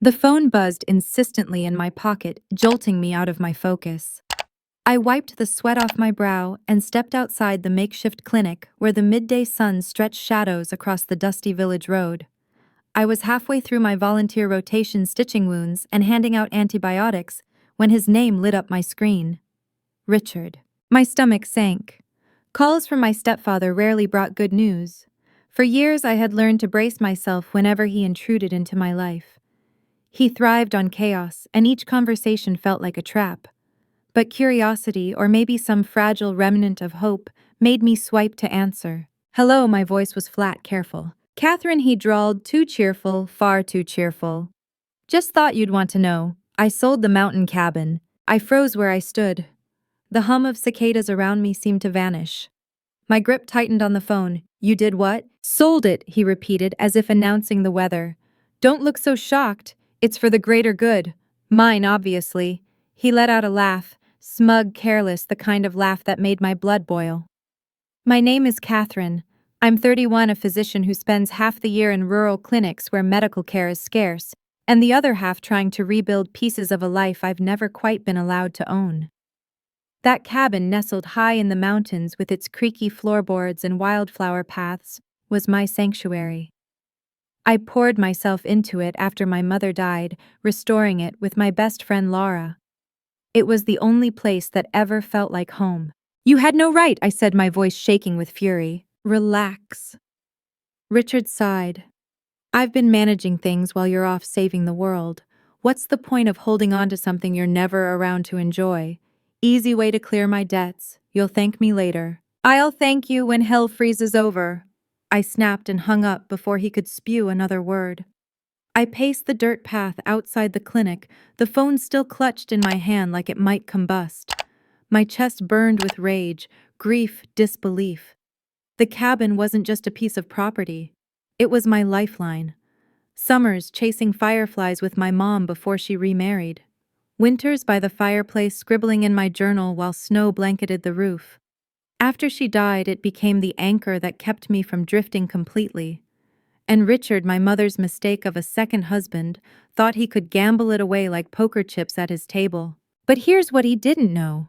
The phone buzzed insistently in my pocket, jolting me out of my focus. I wiped the sweat off my brow and stepped outside the makeshift clinic where the midday sun stretched shadows across the dusty village road. I was halfway through my volunteer rotation stitching wounds and handing out antibiotics when his name lit up my screen. Richard. My stomach sank. Calls from my stepfather rarely brought good news. For years I had learned to brace myself whenever he intruded into my life. He thrived on chaos, and each conversation felt like a trap. But curiosity, or maybe some fragile remnant of hope, made me swipe to answer. Hello, my voice was flat, careful. Catherine, he drawled, too cheerful, far too cheerful. Just thought you'd want to know. I sold the mountain cabin. I froze where I stood. The hum of cicadas around me seemed to vanish. My grip tightened on the phone. You did what? Sold it, he repeated, as if announcing the weather. Don't look so shocked. It's for the greater good. Mine, obviously. He let out a laugh, smug, careless, the kind of laugh that made my blood boil. My name is Catherine. I'm 31, a physician who spends half the year in rural clinics where medical care is scarce, and the other half trying to rebuild pieces of a life I've never quite been allowed to own. That cabin, nestled high in the mountains with its creaky floorboards and wildflower paths, was my sanctuary. I poured myself into it after my mother died, restoring it with my best friend Laura. It was the only place that ever felt like home. You had no right, I said, my voice shaking with fury. Relax. Richard sighed. I've been managing things while you're off saving the world. What's the point of holding on to something you're never around to enjoy? Easy way to clear my debts. You'll thank me later. I'll thank you when hell freezes over. I snapped and hung up before he could spew another word. I paced the dirt path outside the clinic, the phone still clutched in my hand like it might combust. My chest burned with rage, grief, disbelief. The cabin wasn't just a piece of property. It was my lifeline. Summers chasing fireflies with my mom before she remarried. Winters by the fireplace scribbling in my journal while snow blanketed the roof. After she died, it became the anchor that kept me from drifting completely. And Richard, my mother's mistake of a second husband, thought he could gamble it away like poker chips at his table. But here's what he didn't know.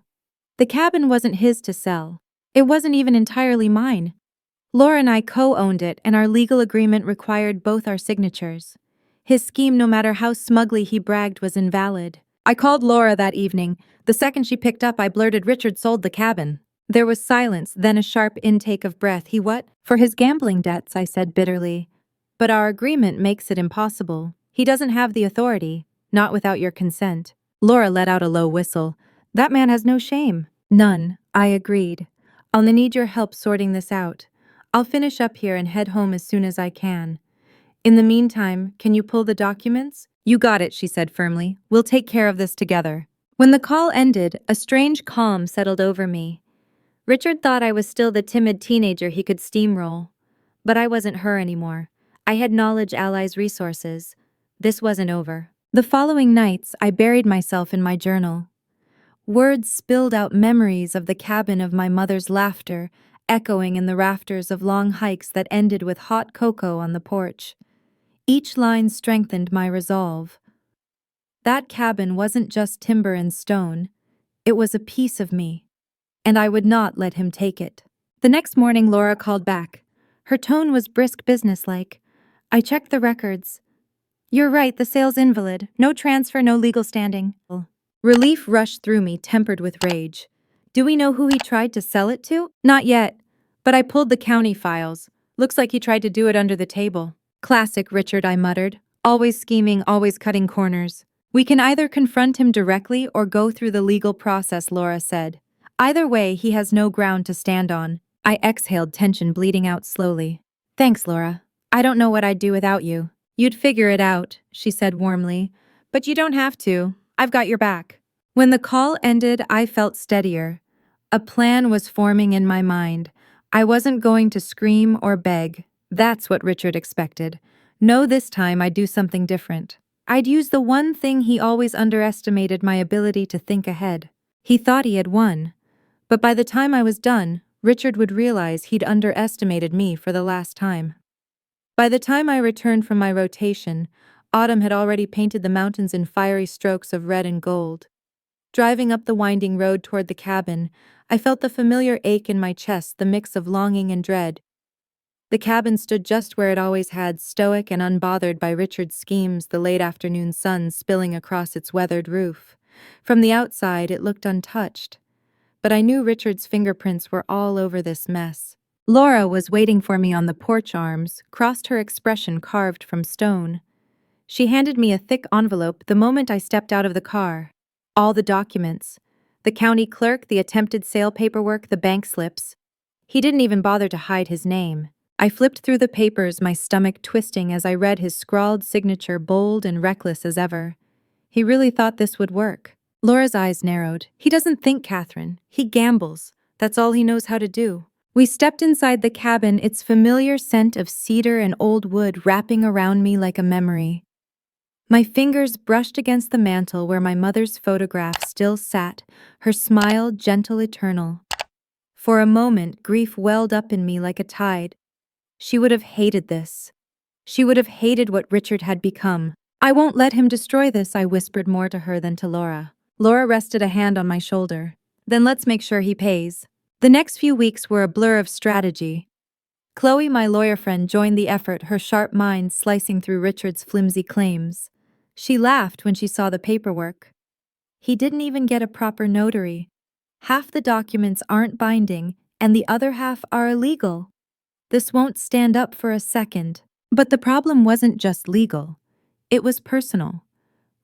The cabin wasn't his to sell. It wasn't even entirely mine. Laura and I co-owned it, and our legal agreement required both our signatures. His scheme, no matter how smugly he bragged, was invalid. I called Laura that evening. The second she picked up, I blurted, Richard sold the cabin. There was silence, then a sharp intake of breath. He what? For his gambling debts, I said bitterly. But our agreement makes it impossible. He doesn't have the authority, not without your consent. Laura let out a low whistle. That man has no shame. None, I agreed. I'll need your help sorting this out. I'll finish up here and head home as soon as I can. In the meantime, can you pull the documents? You got it, she said firmly. We'll take care of this together. When the call ended, a strange calm settled over me. Richard thought I was still the timid teenager he could steamroll. But I wasn't her anymore. I had knowledge allies' resources. This wasn't over. The following nights, I buried myself in my journal. Words spilled out memories of the cabin, of my mother's laughter, echoing in the rafters of long hikes that ended with hot cocoa on the porch. Each line strengthened my resolve. That cabin wasn't just timber and stone. It was a piece of me, and I would not let him take it. The next morning, Laura called back. Her tone was brisk, businesslike. I checked the records. You're right, the sale's invalid. No transfer, no legal standing. Relief rushed through me, tempered with rage. Do we know who he tried to sell it to? Not yet. But I pulled the county files. Looks like he tried to do it under the table. Classic Richard, I muttered. Always scheming, always cutting corners. We can either confront him directly or go through the legal process, Laura said. Either way, he has no ground to stand on. I exhaled, tension bleeding out slowly. Thanks, Laura. I don't know what I'd do without you. You'd figure it out, she said warmly. But you don't have to. I've got your back. When the call ended, I felt steadier. A plan was forming in my mind. I wasn't going to scream or beg. That's what Richard expected. No, this time I'd do something different. I'd use the one thing he always underestimated, my ability to think ahead. He thought he had won. But by the time I was done, Richard would realize he'd underestimated me for the last time. By the time I returned from my rotation, Autumn had already painted the mountains in fiery strokes of red and gold. Driving up the winding road toward the cabin, I felt the familiar ache in my chest, the mix of longing and dread. The cabin stood just where it always had, stoic and unbothered by Richard's schemes, the late afternoon sun spilling across its weathered roof. From the outside, it looked untouched. But I knew Richard's fingerprints were all over this mess. Laura was waiting for me on the porch arms, crossed, her expression carved from stone. She handed me a thick envelope the moment I stepped out of the car. All the documents. The county clerk, the attempted sale paperwork, the bank slips. He didn't even bother to hide his name. I flipped through the papers, my stomach twisting as I read his scrawled signature, bold and reckless as ever. He really thought this would work. Laura's eyes narrowed. He doesn't think, Catherine. He gambles. That's all he knows how to do. We stepped inside the cabin, its familiar scent of cedar and old wood wrapping around me like a memory. My fingers brushed against the mantel where my mother's photograph still sat, her smile gentle, eternal. For a moment, grief welled up in me like a tide. She would have hated this. She would have hated what Richard had become. I won't let him destroy this, I whispered more to her than to Laura. Laura rested a hand on my shoulder. Then let's make sure he pays. The next few weeks were a blur of strategy. Chloe, my lawyer friend, joined the effort, her sharp mind slicing through Richard's flimsy claims. She laughed when she saw the paperwork. He didn't even get a proper notary. Half the documents aren't binding, and the other half are illegal. This won't stand up for a second. But the problem wasn't just legal. It was personal.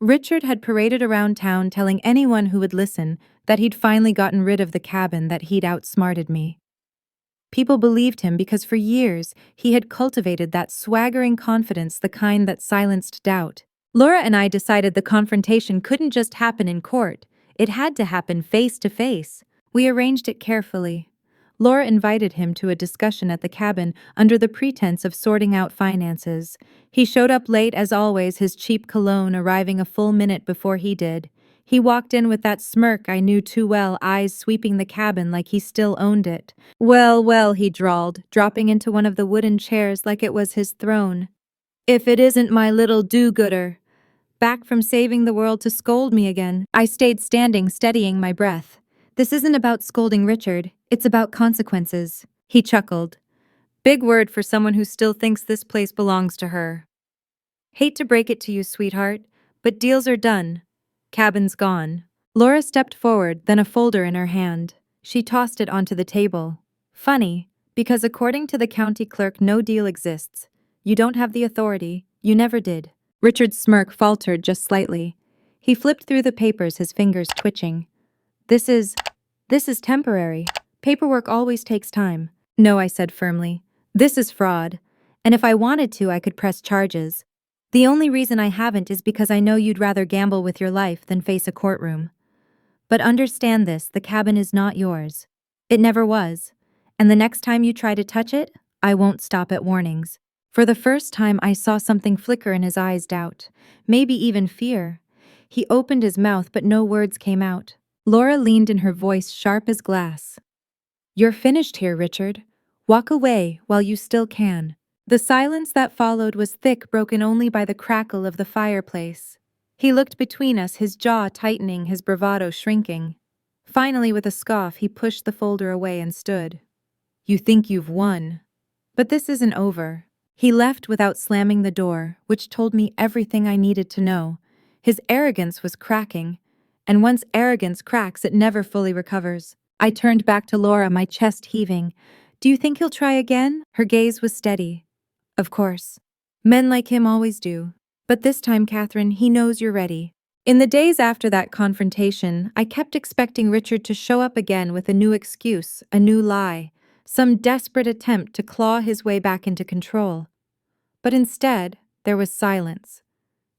Richard had paraded around town telling anyone who would listen that he'd finally gotten rid of the cabin, that he'd outsmarted me. People believed him because for years he had cultivated that swaggering confidence, the kind that silenced doubt. Laura and I decided the confrontation couldn't just happen in court. It had to happen face to face. We arranged it carefully. Laura invited him to a discussion at the cabin under the pretense of sorting out finances. He showed up late as always, his cheap cologne arriving a full minute before he did. He walked in with that smirk I knew too well, eyes sweeping the cabin like he still owned it. Well, well, he drawled, dropping into one of the wooden chairs like it was his throne. If it isn't my little do-gooder. Back from saving the world to scold me again. I stayed standing, steadying my breath. This isn't about scolding Richard, it's about consequences. He chuckled. Big word for someone who still thinks this place belongs to her. Hate to break it to you, sweetheart, but deals are done. Cabin's gone. Laura stepped forward, then a folder in her hand. She tossed it onto the table. Funny, because according to the county clerk, no deal exists. You don't have the authority. You never did. Richard's smirk faltered just slightly. He flipped through the papers, his fingers twitching. This is temporary. Paperwork always takes time. No, I said firmly. This is fraud. And if I wanted to, I could press charges. The only reason I haven't is because I know you'd rather gamble with your life than face a courtroom. But understand this, the cabin is not yours. It never was. And the next time you try to touch it, I won't stop at warnings. For the first time, I saw something flicker in his eyes, doubt, maybe even fear. He opened his mouth, but no words came out. Laura leaned in, her voice sharp as glass. You're finished here, Richard. Walk away while you still can. The silence that followed was thick, broken only by the crackle of the fireplace. He looked between us, his jaw tightening, his bravado shrinking. Finally, with a scoff, he pushed the folder away and stood. You think you've won. But this isn't over. He left without slamming the door, which told me everything I needed to know. His arrogance was cracking, and once arrogance cracks, it never fully recovers. I turned back to Laura, my chest heaving. Do you think he'll try again? Her gaze was steady. Of course. Men like him always do. But this time, Catherine, he knows you're ready. In the days after that confrontation, I kept expecting Richard to show up again with a new excuse, a new lie, some desperate attempt to claw his way back into control. But instead, there was silence.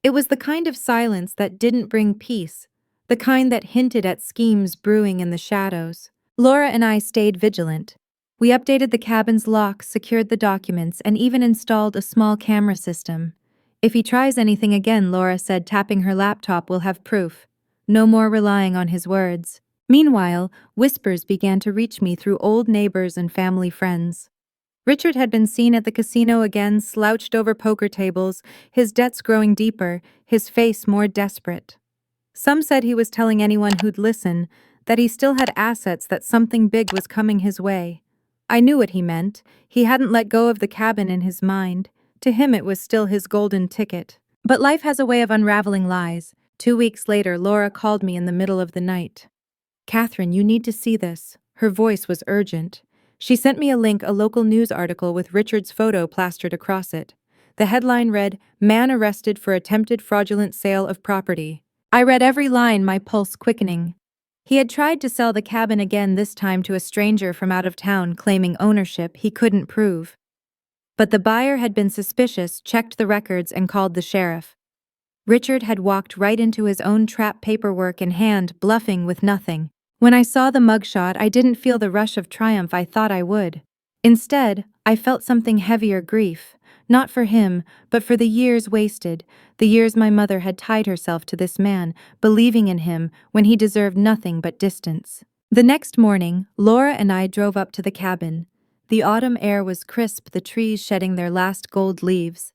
It was the kind of silence that didn't bring peace, the kind that hinted at schemes brewing in the shadows. Laura and I stayed vigilant. We updated the cabin's locks, secured the documents, and even installed a small camera system. If he tries anything again, Laura said, tapping her laptop, we'll have proof. No more relying on his words. Meanwhile, whispers began to reach me through old neighbors and family friends. Richard had been seen at the casino again, slouched over poker tables, his debts growing deeper, his face more desperate. Some said he was telling anyone who'd listen that he still had assets, that something big was coming his way. I knew what he meant. He hadn't let go of the cabin in his mind. To him it was still his golden ticket. But life has a way of unraveling lies. 2 weeks later, Laura called me in the middle of the night. "Catherine, you need to see this." Her voice was urgent. She sent me a link, a local news article with Richard's photo plastered across it. The headline read, "Man arrested for attempted fraudulent sale of property." I read every line, my pulse quickening. He had tried to sell the cabin again, this time to a stranger from out of town, claiming ownership he couldn't prove. But the buyer had been suspicious, checked the records, and called the sheriff. Richard had walked right into his own trap, paperwork in hand, bluffing with nothing. When I saw the mugshot, I didn't feel the rush of triumph I thought I would. Instead, I felt something heavier, grief. Not for him, but for the years wasted, the years my mother had tied herself to this man, believing in him when he deserved nothing but distance. The next morning, Laura and I drove up to the cabin. The autumn air was crisp, the trees shedding their last gold leaves.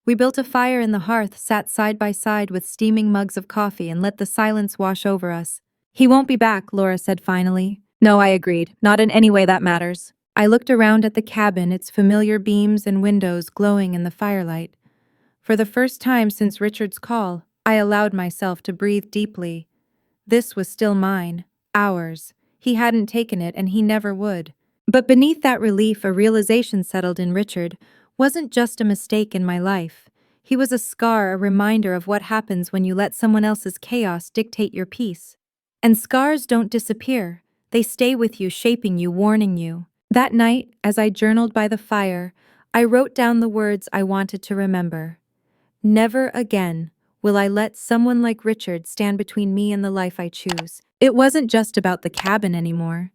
We built a fire in the hearth, sat side by side with steaming mugs of coffee, and let the silence wash over us. "He won't be back," Laura said finally. No, I agreed. Not in any way that matters. I looked around at the cabin, its familiar beams and windows glowing in the firelight. For the first time since Richard's call, I allowed myself to breathe deeply. This was still mine, ours. He hadn't taken it, and he never would. But beneath that relief, a realization settled in. Richard wasn't just a mistake in my life. He was a scar, a reminder of what happens when you let someone else's chaos dictate your peace. And scars don't disappear. They stay with you, shaping you, warning you. That night, as I journaled by the fire, I wrote down the words I wanted to remember. Never again will I let someone like Richard stand between me and the life I choose. It wasn't just about the cabin anymore.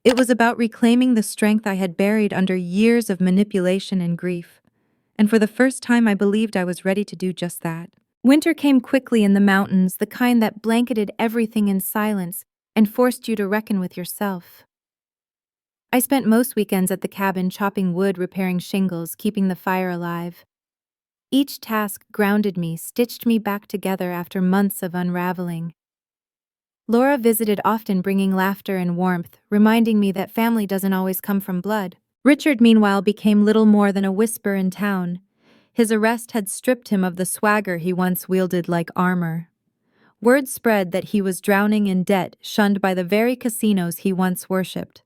It was about reclaiming the strength I had buried under years of manipulation and grief. And for the first time, I believed I was ready to do just that. Winter came quickly in the mountains, the kind that blanketed everything in silence and forced you to reckon with yourself. I spent most weekends at the cabin, chopping wood, repairing shingles, keeping the fire alive. Each task grounded me, stitched me back together after months of unraveling. Laura visited often, bringing laughter and warmth, reminding me that family doesn't always come from blood. Richard, meanwhile, became little more than a whisper in town. His arrest had stripped him of the swagger he once wielded like armor. Word spread that he was drowning in debt, shunned by the very casinos he once worshipped.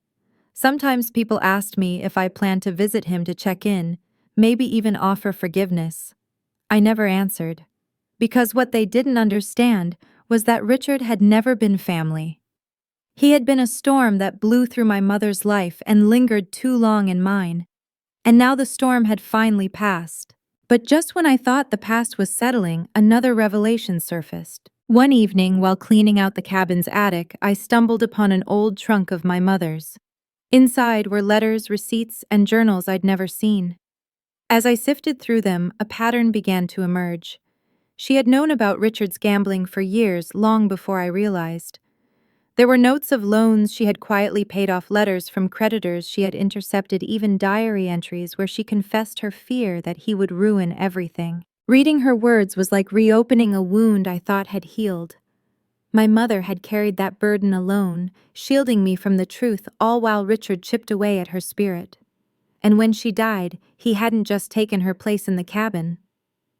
Sometimes people asked me if I planned to visit him to check in, maybe even offer forgiveness. I never answered, because what they didn't understand was that Richard had never been family. He had been a storm that blew through my mother's life and lingered too long in mine. And now the storm had finally passed. But just when I thought the past was settling, another revelation surfaced. One evening, while cleaning out the cabin's attic, I stumbled upon an old trunk of my mother's. Inside were letters, receipts, and journals I'd never seen. As I sifted through them, a pattern began to emerge. She had known about Richard's gambling for years, long before I realized. There were notes of loans she had quietly paid off, letters from creditors she had intercepted, even diary entries where she confessed her fear that he would ruin everything. Reading her words was like reopening a wound I thought had healed. My mother had carried that burden alone, shielding me from the truth, all while Richard chipped away at her spirit. And when she died, he hadn't just taken her place in the cabin.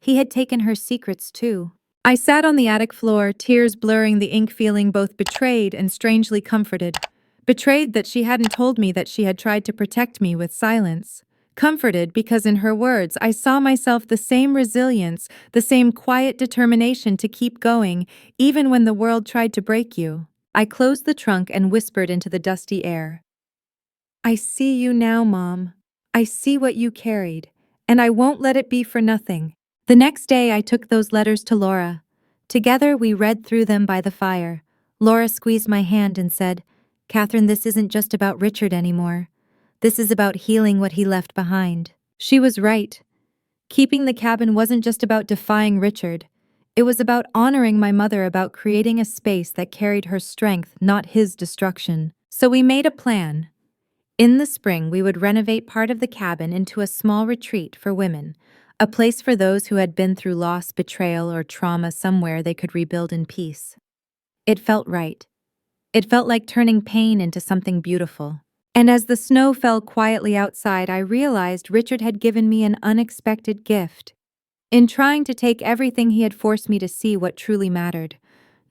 He had taken her secrets too. I sat on the attic floor, tears blurring the ink, feeling both betrayed and strangely comforted. Betrayed that she hadn't told me that she had tried to protect me with silence. Comforted because in her words I saw myself, the same resilience, the same quiet determination to keep going, even when the world tried to break you. I closed the trunk and whispered into the dusty air. "I see you now, Mom. I see what you carried, and I won't let it be for nothing." The next day I took those letters to Laura. Together we read through them by the fire. Laura squeezed my hand and said, "Catherine, this isn't just about Richard anymore. This is about healing what he left behind." She was right. Keeping the cabin wasn't just about defying Richard. It was about honoring my mother, about creating a space that carried her strength, not his destruction. So we made a plan. In the spring, we would renovate part of the cabin into a small retreat for women, a place for those who had been through loss, betrayal, or trauma somewhere they could rebuild in peace. It felt right. It felt like turning pain into something beautiful. And as the snow fell quietly outside, I realized Richard had given me an unexpected gift. In trying to take everything, he had forced me to see what truly mattered.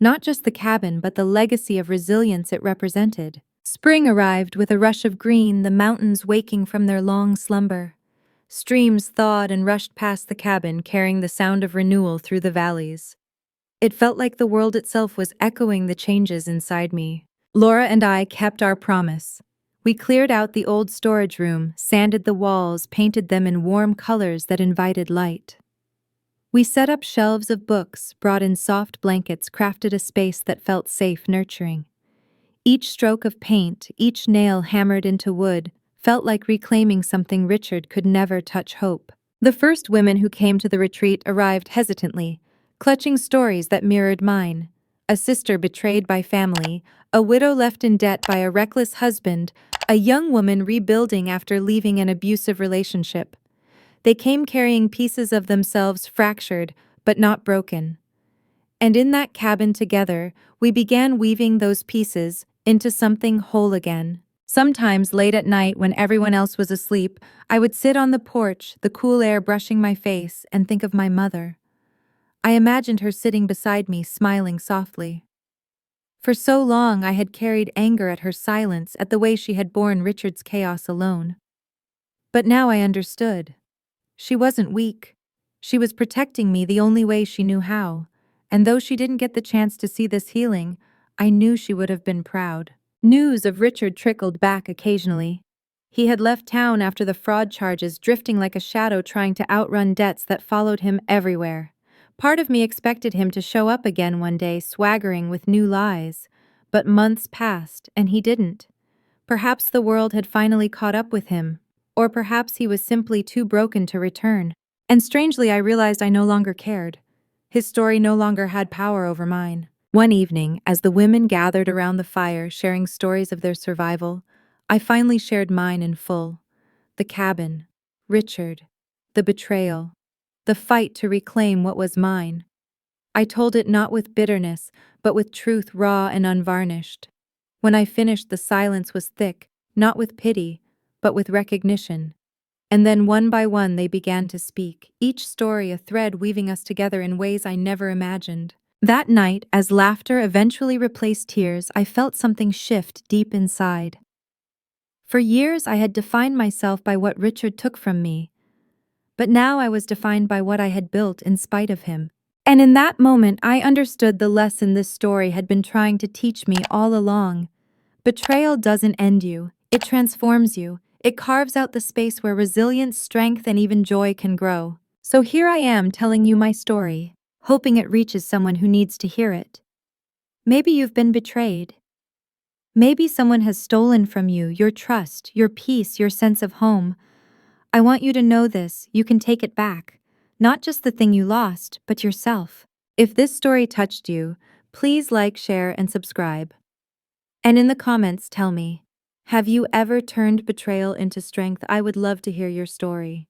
Not just the cabin, but the legacy of resilience it represented. Spring arrived with a rush of green, the mountains waking from their long slumber. Streams thawed and rushed past the cabin, carrying the sound of renewal through the valleys. It felt like the world itself was echoing the changes inside me. Laura and I kept our promise. We cleared out the old storage room, sanded the walls, painted them in warm colors that invited light. We set up shelves of books, brought in soft blankets, crafted a space that felt safe, nurturing. Each stroke of paint, each nail hammered into wood, felt like reclaiming something Richard could never touch: hope. The first women who came to the retreat arrived hesitantly, clutching stories that mirrored mine. A sister betrayed by family, a widow left in debt by a reckless husband, a young woman rebuilding after leaving an abusive relationship. They came carrying pieces of themselves, fractured, but not broken. And in that cabin together, we began weaving those pieces into something whole again. Sometimes late at night, when everyone else was asleep, I would sit on the porch, the cool air brushing my face, and think of my mother. I imagined her sitting beside me, smiling softly. For so long I had carried anger at her silence, at the way she had borne Richard's chaos alone. But now I understood. She wasn't weak. She was protecting me the only way she knew how. And though she didn't get the chance to see this healing, I knew she would have been proud. News of Richard trickled back occasionally. He had left town after the fraud charges, drifting like a shadow, trying to outrun debts that followed him everywhere. Part of me expected him to show up again one day, swaggering with new lies. But months passed, and he didn't. Perhaps the world had finally caught up with him, or perhaps he was simply too broken to return. And strangely, I realized I no longer cared. His story no longer had power over mine. One evening, as the women gathered around the fire, sharing stories of their survival, I finally shared mine in full. The cabin, Richard, the betrayal, the fight to reclaim what was mine. I told it not with bitterness, but with truth, raw and unvarnished. When I finished, the silence was thick, not with pity, but with recognition. And then one by one they began to speak, each story a thread weaving us together in ways I never imagined. That night, as laughter eventually replaced tears, I felt something shift deep inside. For years I had defined myself by what Richard took from me, but now I was defined by what I had built in spite of him. And in that moment, I understood the lesson this story had been trying to teach me all along. Betrayal doesn't end you, it transforms you. It carves out the space where resilience, strength, and even joy can grow. So here I am telling you my story, hoping it reaches someone who needs to hear it. Maybe you've been betrayed. Maybe someone has stolen from you your trust, your peace, your sense of home. I want you to know this: you can take it back. Not just the thing you lost, but yourself. If this story touched you, please like, share, and subscribe. And in the comments, tell me, have you ever turned betrayal into strength? I would love to hear your story.